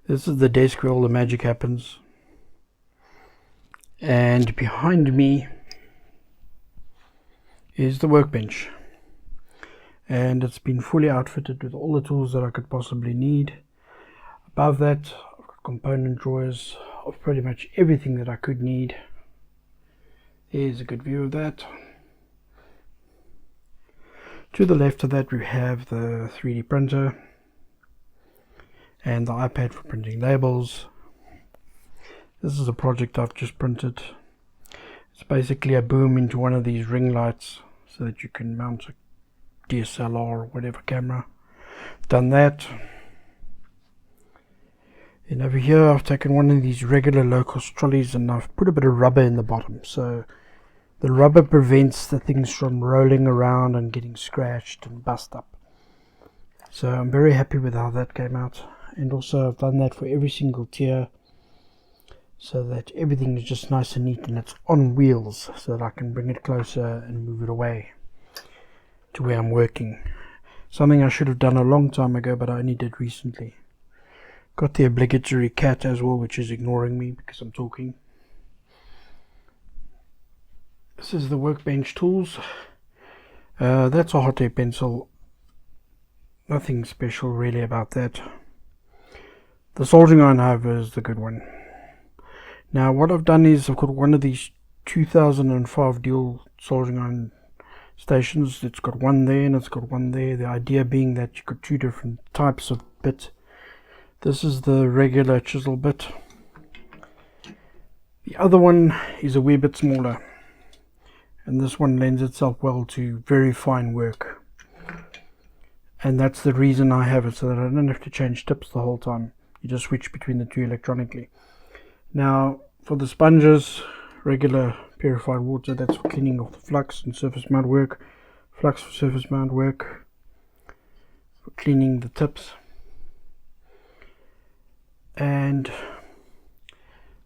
This is the desk where all the magic happens, and behind me is the workbench, and it's been fully outfitted with all the tools that I could possibly need. Above that I've got component drawers of pretty much everything that I could need. Here's a good view of that. To the left of that we have the 3D printer and the iPad for printing labels. This is a project I've just printed. It's basically a boom into one of these ring lights so that you can mount a DSLR or whatever camera. Done that. And over here I've taken one of these regular local trolleys and I've put a bit of rubber in the bottom, so the rubber prevents the things from rolling around and getting scratched and bust up. So I'm very happy with how that came out. And also I've done that for every single tier so that everything is just nice and neat and it's on wheels, so that I can bring it closer and move it away to where I'm working. Something I should have done a long time ago, but I only did recently. Got the obligatory cat as well, which is ignoring me because I'm talking. This is the workbench tools. That's a hot air pencil. Nothing special really about that. The soldering iron, however, is the good one. Now what I've done is I've got one of these 2005 dual soldering iron stations. It's got one there and it's got one there. The idea being that you've got two different types of bit. This is the regular chisel bit. The other one is a wee bit smaller, and this one lends itself well to very fine work. And that's the reason I have it, so that I don't have to change tips the whole time. You just switch between the two electronically. Now for the sponges, regular purified water, that's for cleaning off the flux and surface mount work. Flux for surface mount work, for cleaning the tips. And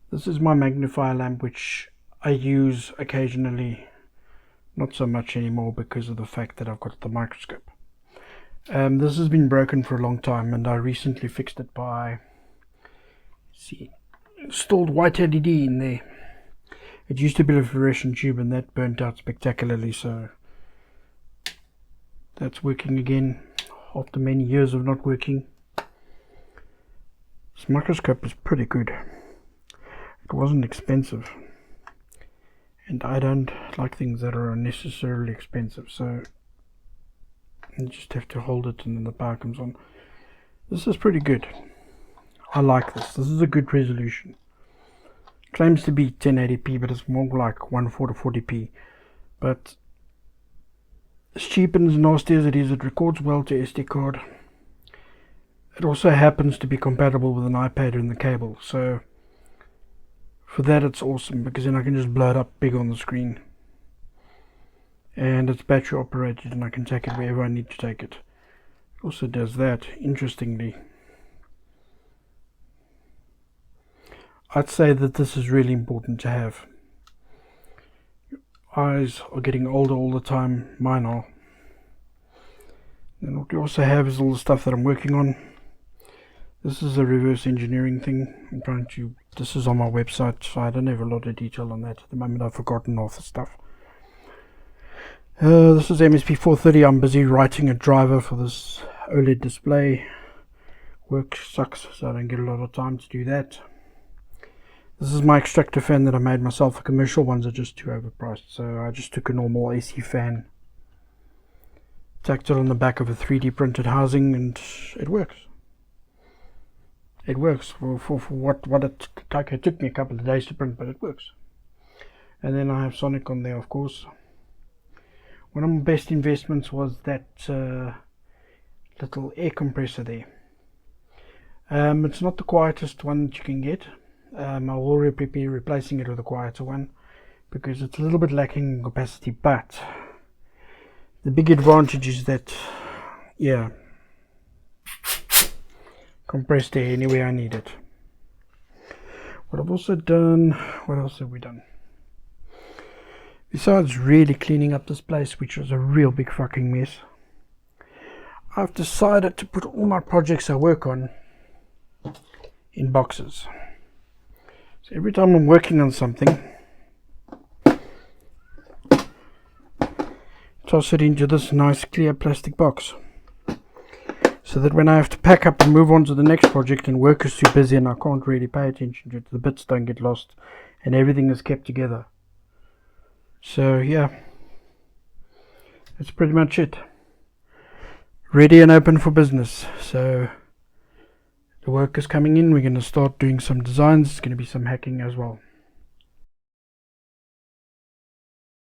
this is my magnifier lamp, which I use occasionally, not so much anymore because of the fact that I've got the microscope. This has been broken for a long time and I recently fixed it by installed white LED in there. It used to be a fluorescent tube and that burnt out spectacularly, so that's working again after many years of not working. This microscope is pretty good. It wasn't expensive, and I don't like things that are unnecessarily expensive, so you just have to hold it and then the power comes on. This is pretty good. I like this. This is a good resolution. Claims to be 1080p, but it's more like 1440p. But as cheap and as nasty as it is, it records well to SD card. It also happens to be compatible with an iPad and the cable, so for that it's awesome, because then I can just blow it up big on the screen. And it's battery operated and I can take it wherever I need to take it. It also does that, interestingly. I'd say that this is really important to have. Your eyes are getting older all the time, mine are. And what you also have is all the stuff that I'm working on. This is a reverse engineering thing. I'm trying to, this is on my website, so I don't have a lot of detail on that. At the moment I've forgotten half the stuff. This is MSP430. I'm busy writing a driver for this OLED display. Work sucks, so I don't get a lot of time to do that. This is my extractor fan that I made myself. The commercial ones are just too overpriced, so I just took a normal AC fan, tacked it on the back of a 3D printed housing, and it works. It works for what it took me a couple of days to print, but it works. And then I have Sonic on there, of course. One of my best investments was that little air compressor there. It's not the quietest one that you can get. I will be replacing it with a quieter one because it's a little bit lacking in capacity, but the big advantage is that, yeah, compressed air anywhere I need it. What I've also done, what else have we done? Besides really cleaning up this place, which was a real big fucking mess, I've decided to put all my projects I work on in boxes. So every time I'm working on something, toss it into this nice clear plastic box, so that when I have to pack up and move on to the next project and work is too busy and I can't really pay attention to it, the bits don't get lost and everything is kept together. So yeah, that's pretty much it. Ready and open for business. So the work is coming in, we're going to start doing some designs, it's going to be some hacking as well.